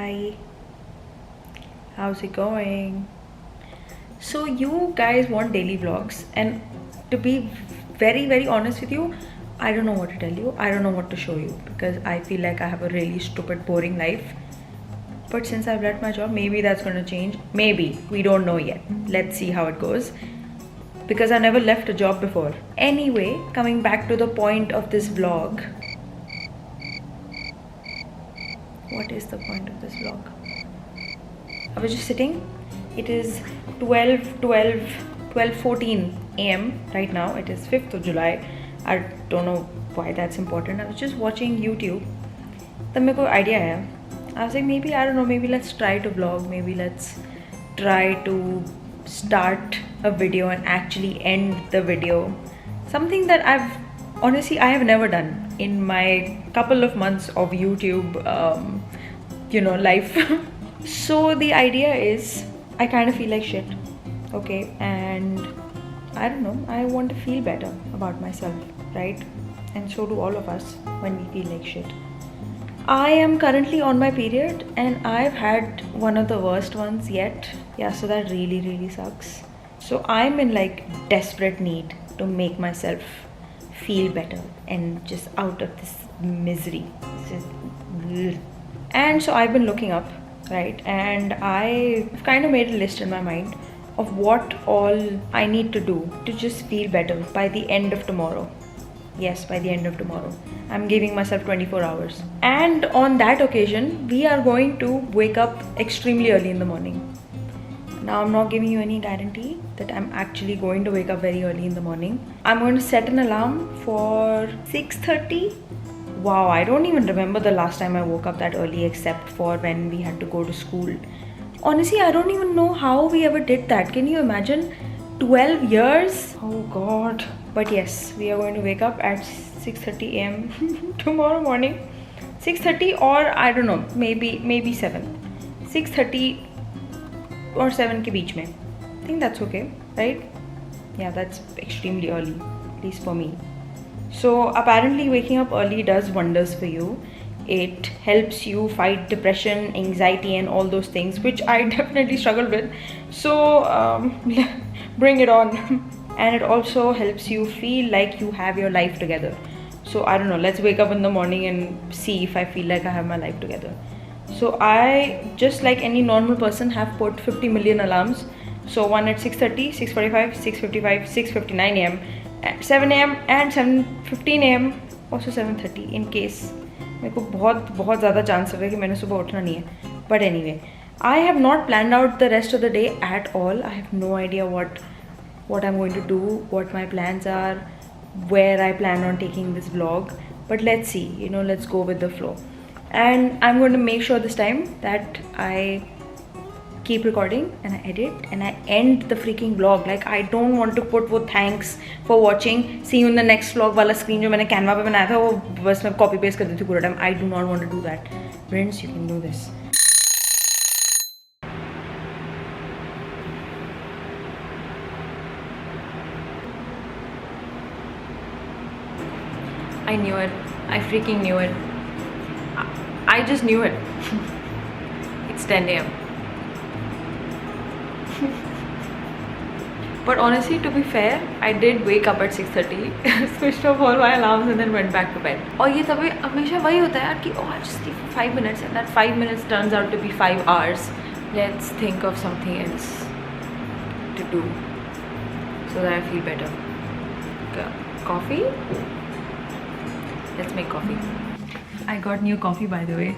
Hi, how's it going? So, you guys want daily vlogs, and to be very honest with you, I don't know what to tell you. I don't know what to show you because I feel like I have a really stupid, boring life. But since I've left my job, maybe that's gonna change. Maybe. We don't know yet. Let's see how it goes. Because I never left a job before. Anyway, coming back to the point of this vlog. What is the point of this vlog? I was just sitting. It is 12:14 a.m. right now. It is 5th of July. I don't know why that's important. I was just watching YouTube. तब मेरे को idea आया. I was like, maybe, I don't know, maybe let's try to vlog. Maybe let's try to start a video and actually end the video. Something that I have never done in my couple of months of YouTube, life. So the idea is, I kind of feel like shit, okay, and I don't know, I want to feel better about myself, right? And so do all of us when we feel like shit. I am currently on my period and I've had one of the worst ones yet. Yeah, so that really sucks. So I'm in like desperate need to make myself feel better and just out of this misery. And so I've been looking up, right? And I've kind of made a list in my mind of what all I need to do to just feel better by the end of tomorrow. Yes, by the end of tomorrow. I'm giving myself 24 hours. And on that occasion, we are going to wake up extremely early in the morning. Now, I'm not giving you any guarantee that I'm actually going to wake up very early in the morning. I'm going to set an alarm for 6:30. Wow, I don't even remember the last time I woke up that early except for when we had to go to school. Honestly, I don't even know how we ever did that. Can you imagine? 12 years? Oh God. But yes, we are going to wake up at 6:30 a.m. tomorrow morning. 6:30 or I don't know, maybe 7. 6:30 or 7 ke beech mein. I think that's okay, right? Yeah, that's extremely early, at least for me. So apparently waking up early does wonders for you. It helps you fight depression, anxiety and all those things, which I definitely struggled with. So bring it on. And it also helps you feel like you have your life together. So I don't know, let's wake up in the morning and see if I feel like I have my life together. So I, just like any normal person, have put 50 million alarms. So one at 6:30, 6:45, 6:55, 6:59 a.m, 7 a.m and 7:15 a.m, also 7:30 in case मेरे को बहुत ज़्यादा chance है कि मैंने सुबह उठना नहीं है. But anyway, I have not planned out the rest of the day at all. I have no idea what I'm going to do, what my plans are, where I plan on taking this vlog. But let's see, let's go with the flow. And I'm going to make sure this time that I keep recording and I edit and I end the freaking vlog. Like, I don't want to put वो thanks for watching, see you in the next vlog वाला screen जो मैंने Canva पे बनाया था वो बस मैं copy paste कर देती हूँ पूरा time. I do not want to do that. Friends, you can do this. I knew it. I freaking knew it. I just knew it. It's 10 a.m. But honestly, to be fair, I did wake up at 6:30, switched off all my alarms and then went back to bed. और ये तभी हमेशा वही होता है यार कि oh, I just sleep for 5 minutes and that 5 minutes turns out to be 5 hours. Let's think of something else to do so that I feel better. Coffee? Let's make coffee. I got new coffee, by the way.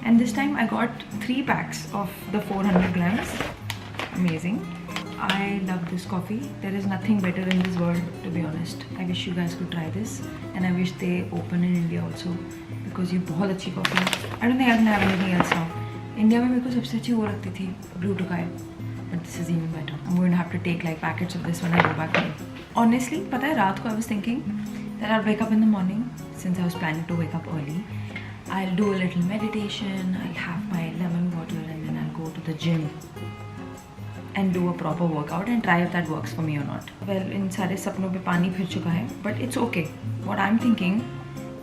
And this time I got 3 packs of the 400 grams. Amazing. I love this coffee. There is nothing better in this world, to be honest. I wish you guys could try this, and I wish they open in India also, because ये बहुत अच्छी coffee है. I don't think I can have anything else now. India में मेरे को सबसे अच्छी वो लगती थी Blue Tokai, but this is even better. I'm going to have to take like packets of this when I go back home. Honestly, पता है रात को I was thinking that I'll wake up in the morning, since I was planning to wake up early. I'll do a little meditation, I'll have my lemon water and then I'll go to the gym and do a proper workout and try if that works for me or not. Well, in सारे सपनों पे पानी फिर चुका है, but it's okay. What I'm thinking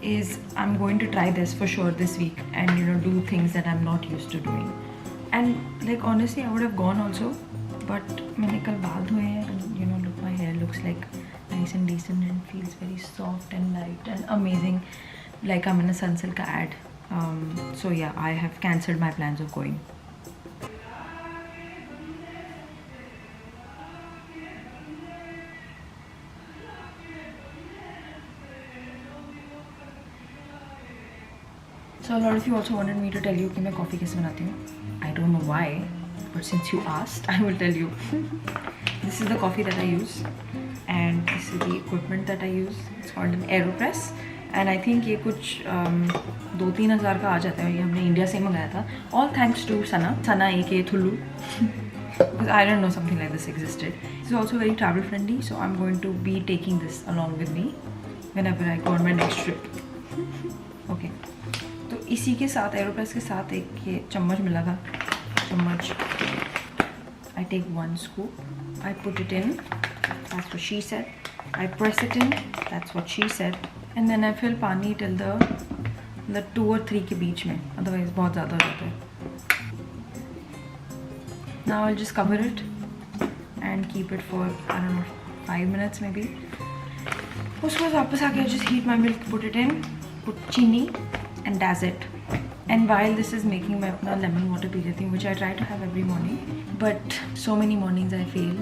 is I'm going to try this for sure this week and do things that I'm not used to doing. And like honestly I would have gone also, but मैंने कल बाल धोए हैं and look, my hair looks like nice and decent and feels very soft and light and amazing, like I'm in a Sunsilk ad. So yeah, I have cancelled my plans of going. So a lot of you also wanted me to tell you कि मैं coffee कैसे बनाती हूँ. I don't know why, but since you asked, I will tell you. This is the coffee that I use, and this is the equipment that I use. It's called an AeroPress, and I think ये कुछ 2-3 हज़ार का आ जाता है. ये हमने India से मंगाया था. All thanks to Sana aka Thulu. Because I didn't know something like this existed. This is also very travel friendly, so I'm going to be taking this along with me whenever I go on my next trip. Okay. तो इसी के साथ एरोप्रेस के साथ एक ये चम्मच मिला था. चम्मच. I take 1 scoop. I put it in. That's what she said. I press it in. That's what she said. And then I fill पानी till the 2 or 3 के बीच में. Otherwise बहुत ज़्यादा हो जाता है. Now I'll just cover it and keep it for I don't know 5 minutes maybe. उसके बाद वापस आके just heat my milk, put it in, put चीनी and does it. And while this is making मैं अपना lemon water पी लेती हूँ, which I try to have every morning, but so many mornings I fail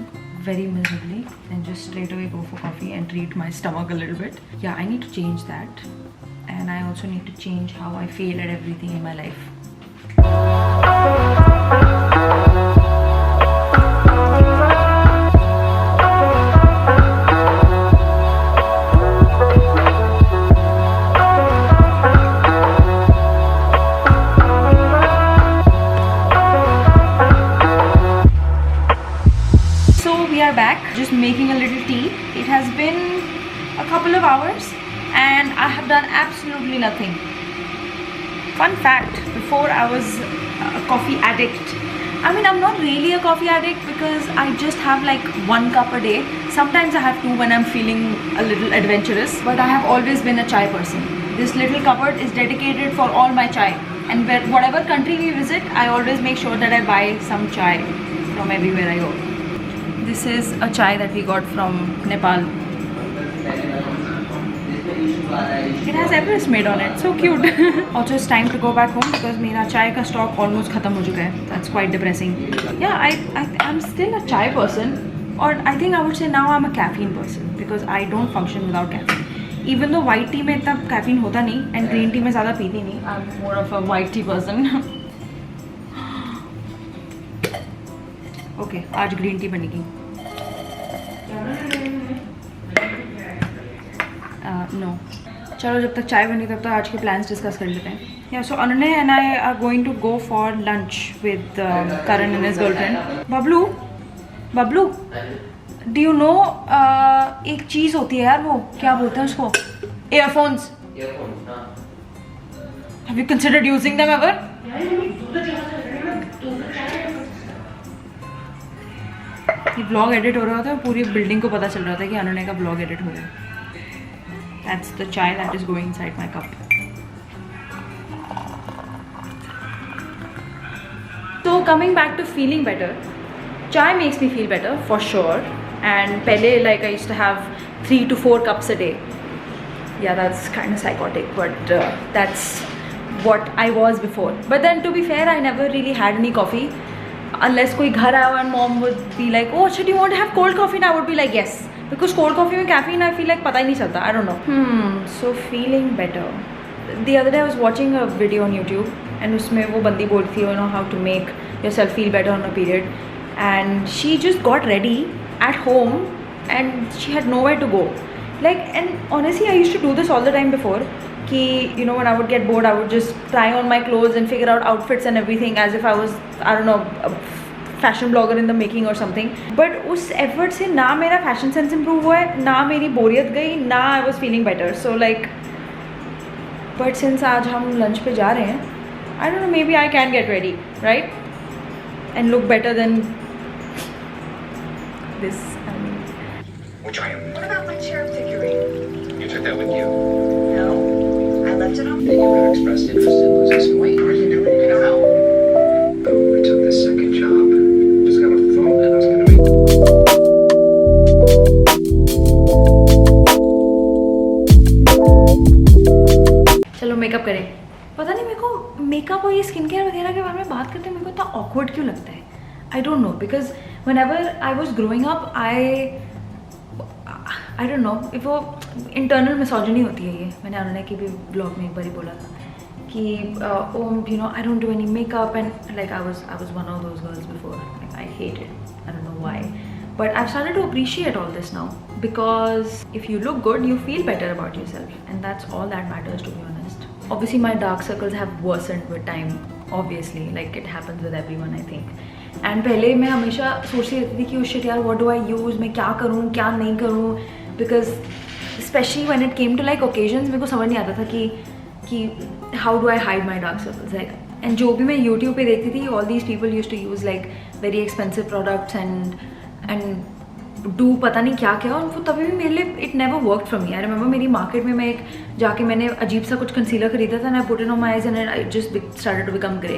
very miserably and just straight away go for coffee and treat my stomach a little bit. Yeah, I need to change that, and I also need to change how I fail at everything in my life. Back, just making a little tea. It has been a couple of hours and I have done absolutely nothing. Fun fact, before I was a coffee addict. I mean, I'm not really a coffee addict because I just have like 1 cup a day. Sometimes I have 2 when I'm feeling a little adventurous, but I have always been a chai person. This little cupboard is dedicated for all my chai, and whatever country we visit, I always make sure that I buy some chai from everywhere I go. This is a chai that we got from Nepal. It has Everest made on it. So cute. Also, it's time to go back home because मेरा चाय का stock almost खत्म हो चुका है. That's quite depressing. Yeah, I'm still a chai person, or I think I would say now I'm a caffeine person because I don't function without caffeine. Even though white tea में इतना caffeine होता नहीं and green tea में ज़्यादा पीती नहीं. I'm more of a white tea person. Okay, आज green tea बनेगी. No. चलो जब तक चाय बनी तब तक आज के प्लान्स डिस्कस कर लेते हैं. Yeah, so Ananya and I are going to go for lunch with Karan and his girlfriend. Bablu, do you know एक चीज़ होती है यार, वो क्या बोलते हैं उसको? Earphones. Have you considered using them ever? ये ब्लॉग एडिट हो रहा था, पूरी बिल्डिंग को पता चल रहा था कि अनन्या का ब्लॉग एडिट हो रहा है. That's the chai that is going inside my cup. So coming back to feeling better, chai makes me feel better for sure. And pehle like I used to have 3 to 4 cups a day. Yeah, that's kind of psychotic, but that's what I was before. But then to be fair, I never really had any coffee. Unless कोई घर आया and mom would be like, oh, do you want to have cold coffee? And I would be like, yes. Because cold coffee में caffeine, I feel like पता ही नहीं चलता. I don't know. So feeling better. The other day I was watching a video on YouTube and उसमें वो बंदी बोलती थी, you know, how to make yourself feel better on a period. And she just got ready at home and she had nowhere to go. Like, and honestly, I used to do this all the time before. Ki, you know, when I would get bored, I would just try on my clothes and figure out outfits and everything as if I was, I don't know, a fashion blogger in the making or something. But उस effort से ना मेरा fashion sense improve हुआ है, ना मेरी बोरियत गई, ना I was feeling better. So like, but since आज हम lunch पे जा रहे हैं, I don't know, maybe I can get ready, right? And look better than this. I mean, Which I am. What about my chair figurine? You took that with you? No. have expressed interest in losing some weight. What are you doing? I don't know. Oh, I took this second job. Just got off the phone and I was going to make. चलो makeup करें. पता नहीं मेरे को makeup और ये skin care वगैरह के बारे में बात करते मेरे को इतना ऑकवर्ड क्यों लगता है. I don't know, because one ever I was growing up I don't know if वो इंटरनल मिसोजिनी होती है. ये मैंने अनुनय की भी ब्लॉग में एक बार ही बोला था कि you know I don't do any makeup and like I was one of those girls before. I hate it. I don't know why. But I've started to appreciate all this now because if you look good, you feel better about yourself, and that's all that matters, to be honest. Obviously, my dark circles have worsened with time. Obviously, like it happens with everyone, I think. And पहले मैं हमेशा सोचती रहती थी कि shit यार, what do I use? मैं क्या करूँ, क्या नहीं करूँ? Because especially when it came to like occasions, मेरे को समझ नहीं आता था कि how do I hide my dark circles? Like, and जो भी मैं YouTube पे देखती थी, all these people used to use like very expensive products and do पता नहीं क्या क्या, और वो तभी भी मेरे लिए it never worked for me. I remember मेरी मार्केट में मैं एक जाके मैंने अजीब सा कुछ कंसीलर खरीदा था, and I put it on my eyes and I just started to become grey.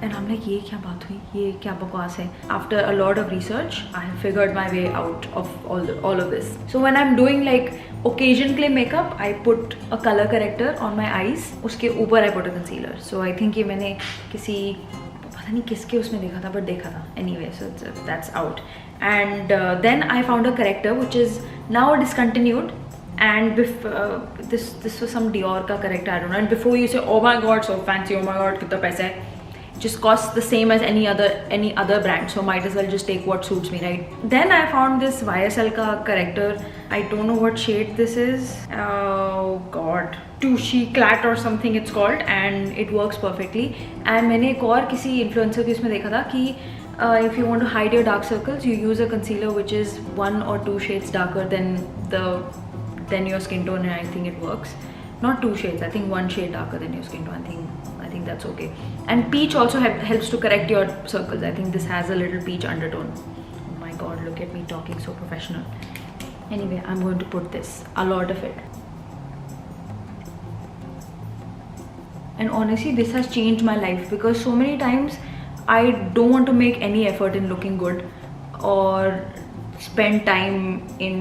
And हम लाइक ये क्या बात हुई, ये क्या बकवास है. After a lot of research I have figured my way out of all of this. So when I am doing like occasion के लिए makeup, I put a colour corrector on my eyes, उसके ऊपर I put a concealer. So I think ये मैंने किसी पता नहीं किसके उसमें देखा था, बट देखा था anyway. So that's out. And then I found a corrector which is now discontinued, and this was some Dior ka corrector, I don't know. And before you say oh my god so fancy, oh my god kitna paisa hai, it just costs the same as any other brand, so might as well just take what suits me, right? Then I found this YSL ka corrector. I don't know what shade this is. Oh god, Tushy Clat or something it's called, and it works perfectly. And मैंने एक और किसी influencer के उसमें देखा था कि if you want to hide your dark circles, you use a concealer which is 1 or 2 shades darker than your skin tone, and I think it works. Not 2 shades, I think 1 shade darker than your skin tone. I think that's okay. And peach also helps to correct your circles. I think this has a little peach undertone. Oh my god, look at me talking so professional. Anyway, I'm going to put this, a lot of it. And honestly, this has changed my life because so many times I don't want to make any effort in looking good or spend time in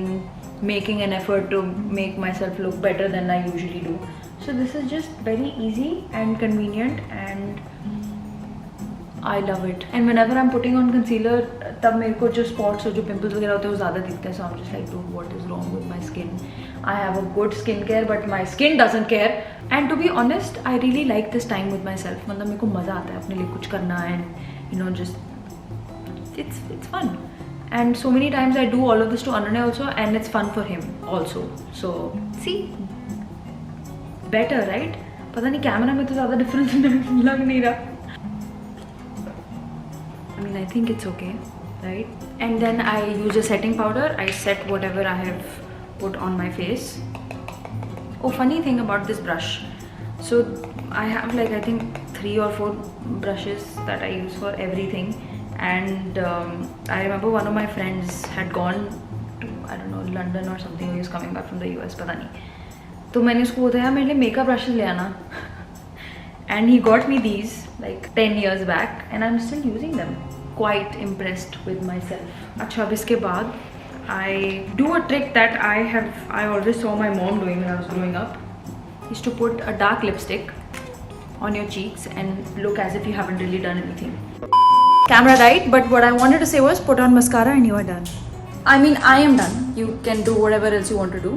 making an effort to make myself look better than I usually do. So this is just very easy and convenient, and I love it. And whenever I'm putting on concealer, तब मेरे को जो spots और जो pimples वगैरह होते हैं वो ज़्यादा दिखते हैं. So I'm just like, dude, what is wrong with my skin? I have a good skincare, but my skin doesn't care. And to be honest, I really like this time with myself. मतलब मेरे को मज़ा आता है अपने लिए कुछ करना, and you know, just it's fun. And so many times I do all of this to Ananya also, and it's fun for him also. So see, better, right? पता नहीं कैमरा में तो ज़्यादा डिफरेंस लग नहीं रहा. I mean, I think it's okay, right? And then I use a setting powder. I set whatever I have put on my face. Oh, funny thing about this brush. So I have like I think 3 or 4 brushes that I use for everything. And I remember one of my friends had gone to, I don't know, London or something. He was coming back from the US, पता नहीं. तो मैंने उसको बताया मेरे लिए makeup brushes ले आना. And he got me these like 10 years back, and I'm still using them. Quite impressed with myself. अच्छा, अब इसके बाद I do a trick that I always saw my mom doing when I was growing up. Is to put a dark lipstick on your cheeks and look as if you haven't really done anything. Camera died, but what I wanted to say was put on mascara and you are done. I mean, I am done. You can do whatever else you want to do.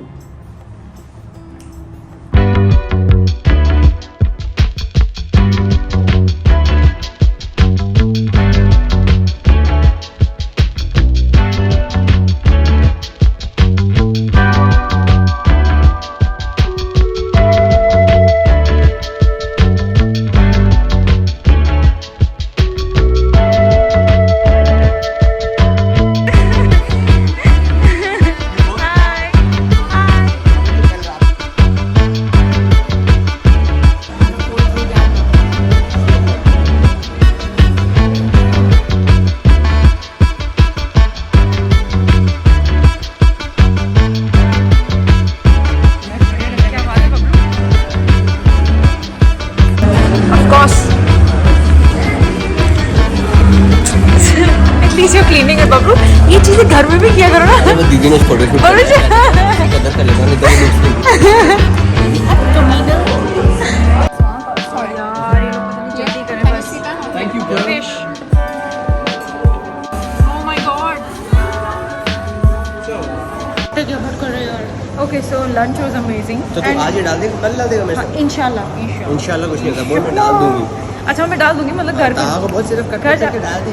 ऐसे घर में भी किया करो ना। मैं दीदी ने फोटो शूट और मुझे- कदर कर लेता हूँ, नहीं तो ये यार ये लोग पता नहीं जल्दी करें बस। Thank you fish. Oh my God. Okay, so lunch was amazing. तो तू आज ही डाल देगा, कल डाल देगा मेरे साथ? इंशाल्लाह। इंशाल्लाह कुछ नहीं होता, बोल मैं डाल दूंगी। अच्छा मैं डाल दूंगी मतलब घर ताहा को बहुत सिर्फ कट घर जा- करके डाल दे।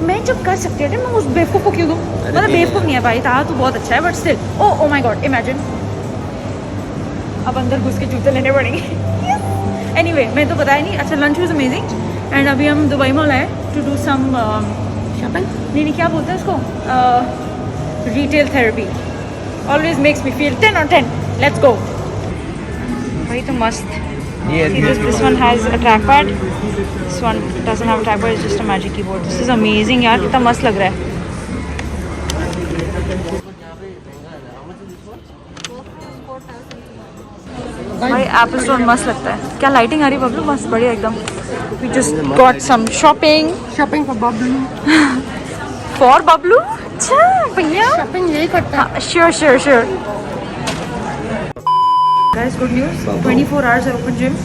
मैं जब कर सकती हूँ मैं उस बेवकूफ़ को क्यों दूँ? मतलब ठीक है। बेवकूफ़ नहीं है भाई, ताहा तो बहुत अच्छा है but still oh my God imagine अब अंदर घुस के जूते लेने पड़ेंगे। एनीवे मैं तो बताया नहीं। अच्छा लंच वाज अमेजिंग एंड अभी हम दुबई मॉल आए टू डू सम शॉपिंग। नहीं क्या बोलते हैं उसको, retail therapy. Always makes me feel 10 on 10। Let's go. भाई तो मस्त। ये This one has a trackpad. This one doesn't have a trackpad. It's just a magic keyboard. This is amazing यार, कितना मस्त लग रहा है। भाई एप्पल स्टोर मस्त लगता है। क्या लाइटिंग आ रही है बबलू, मस्त बढ़िया एकदम। We just got some shopping shopping for Bablu. for Bablu. अच्छा भैया शॉपिंग यही करता है। sure guys, good news, 24 hours है open gym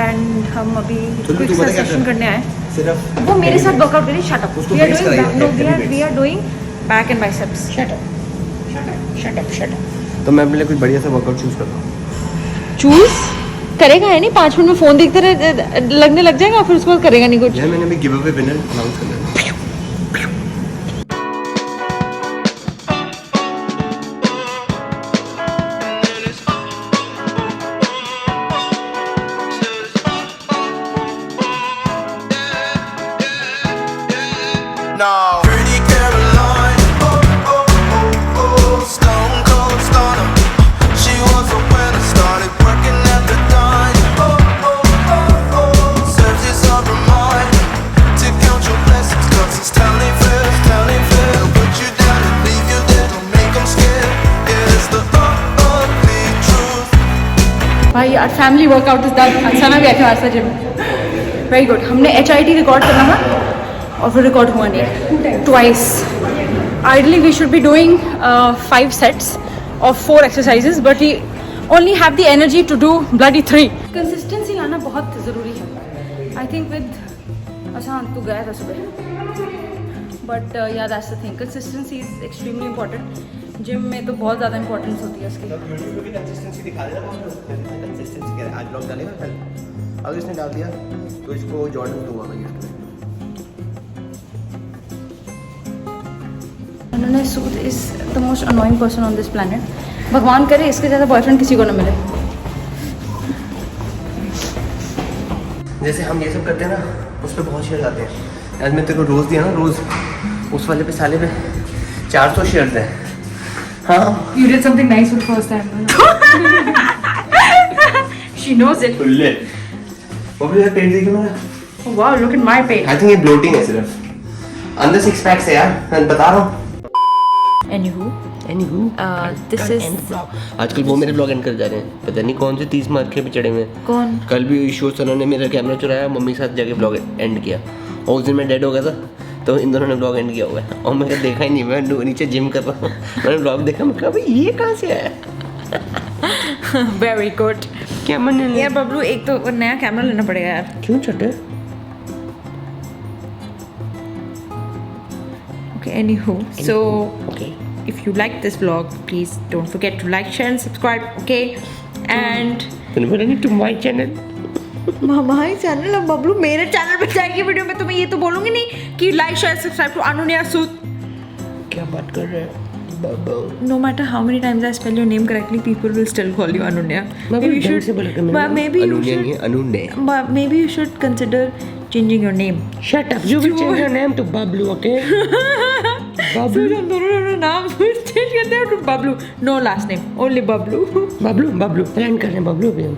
and हम अभी quick तू बता क्या session करना? करने आए। सिर्फ वो मेरे साथ वर्कआउट करिए। Shut up. उसको वी आर flex डूइंग कराइए, no heavy weights। We are doing back and biceps. Shut up. तो मैं अपने लिए कुछ बढ़िया सा वर्कआउट चूज करता हूँ। चूज करेगा है नहीं, 5 मिनट में फोन देखते रहे लगने लग जाएगा फिर उसके बाद करेगा नहीं कुछ। यार मैंने अभी गिव अवे विनर अनाउंस कर दिया। No. Pretty Caroline, stone cold stunner. She was a winner, started working at the dime. Serves you some reminder to count your blessings, 'cause it's telling fair. They'll put you down and leave you there, don't make them scared. Yeah, it's the ugly truth. भाई यार family workout is done. अचानक भी आया आज gym. Very good. हमने HIIT record करना था और फिर रिकॉर्ड हुआ नहीं twice. Ideally we should be doing 5 sets of 4 exercises but we only have the energy to do bloody 3. Consistency लाना बहुत ज़रूरी है। आई थिंक विद अच्छा तू गया था सुबह बट या that's the thing, consistency is extremely important. Gym में तो बहुत ज़्यादा इंपॉर्टेंस होती है उसकी। वीडियो में भी कंसिस्टेंसी दिखा देना। कंसिस्टेंसी क्या है, आज ब्लॉग डालेगा कल, अगर इसने डाल दिया तो इसको जॉर्डन दूंगा मैं गिफ्ट में। उन्होंने suit is the most annoying person on this planet. भगवान करे इसके ज़्यादा बॉयफ्रेंड किसी को ना मिले। जैसे हम ये सब करते हैं ना, उस पर बहुत शेयर आते हैं। आज मैं तेरे को रोज़ दिया ना, रोज़ उस वाले पे साले पे 400 शेयर्स हैं। हाँ You did something nice for the first time. She knows it. खुले वो भी पेट देखिए मेरा। Oh, wow, look at my page. I think ये ब्लोटिंग है सिर्फ, अंदर 6 पैक्स है यार, मैं बता रहा हूँ। Anywho, this is आजकल वो मेरे ब्लॉग एंड कर जा रहे हैं, पता नहीं कौन से 30 मार्क पे चढ़े हुए हैं। कौन? कल भी ईश्वर सर ने मेरा कैमरा चुराया, मम्मी के साथ जाके ब्लॉग एंड किया और उस दिन मैं डेड हो गया था तो इन दोनों ने ब्लॉग एंड किया हुआ है और मैंने देखा ही नहीं। मैं नीचे जिम कर रहा हूँ, मैंने ब्लॉग देखा, मैं कहा भाई ये कहाँ से आया। very good. क्या मन यार बबलू एक तो नया कैमरा लेना पड़ेगा यार। क्यों छठे? Okay, anywho, so okay if you like this vlog, please don't forget to like, share and subscribe, okay? And तूने बोला नहीं टू माय चैनल। हमारे चैनल अब बबलू मेरे चैनल पे जाएगी वीडियो में, तो मैं ये तो बोलूँगी नहीं कि लाइक शेयर सब्सक्राइब टू अनुन्या सूद। क्या बात कर रहे हैं बाबा? No matter how many times I spell your name correctly, people will still call you Anunya. maybe you should Maybe you अनुन्या नहीं should. अनुन्या। But maybe you should consider changing your name. Shut up, you will change your name to Bablu, okay? So हम दोनों नाम change करते हैं to Bablu. No last name, only Bablu. Bablu Bablu plan कर रहे हैं बबलू अभी हम।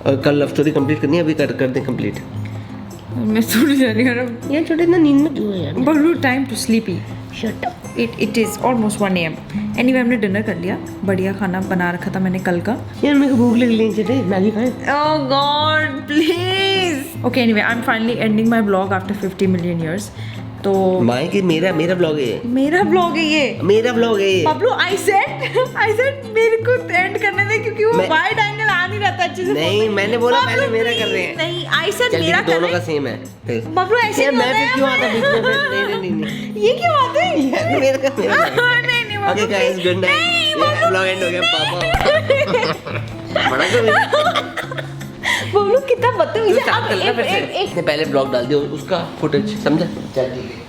और कल लव स्टोरी कंप्लीट करनी है, अभी कर दें कंप्लीट। मैं सोच जानी हूँ यार छोटे ना नींद में क्यों है यार? Bablu time to sleepy. Shut up. It is almost 1 AM. Anyway हमने डिनर कर लिया, बढ़िया खाना बना रखा था मैंने कल का। यार मेरे को भूख लग रही है, चटे मैगी खाएं। Oh God, please. Okay, anyway, I'm finally ending my vlog after 50 million years. तो माए कि मेरा ब्लॉग है ये, मेरा ब्लॉग है ये। मेरा ब्लॉग है ये। बबलू आई सेड मेरे को एंड करने दे, क्योंकि वो मैं- वाइड एंगल आ नहीं रहा था अच्छे से। नहीं, मैंने बोला पहले मेरा कर रहे हैं। नहीं आई सेड चल मेरा ठीक है, कर दोनों रहे का सेम है फिर। बबलू ऐसे यार नहीं मैं होता फिर है। क्यों आता बीच में फिर? नहीं ये क्यों आते हैं? यार मेरा कर नहीं okay Bablu, guys, please। Good नहीं, नाइट। ब्लॉग एंड हो गया पापा। बड़ा कर बबलू कितना बदतमीज तू है। स्टार्ट अब कर ले एक- फिर से। एक- एक- इसने पहले ब्लॉग डाल दिया उसका फुटेज, समझा? चल ठीक है।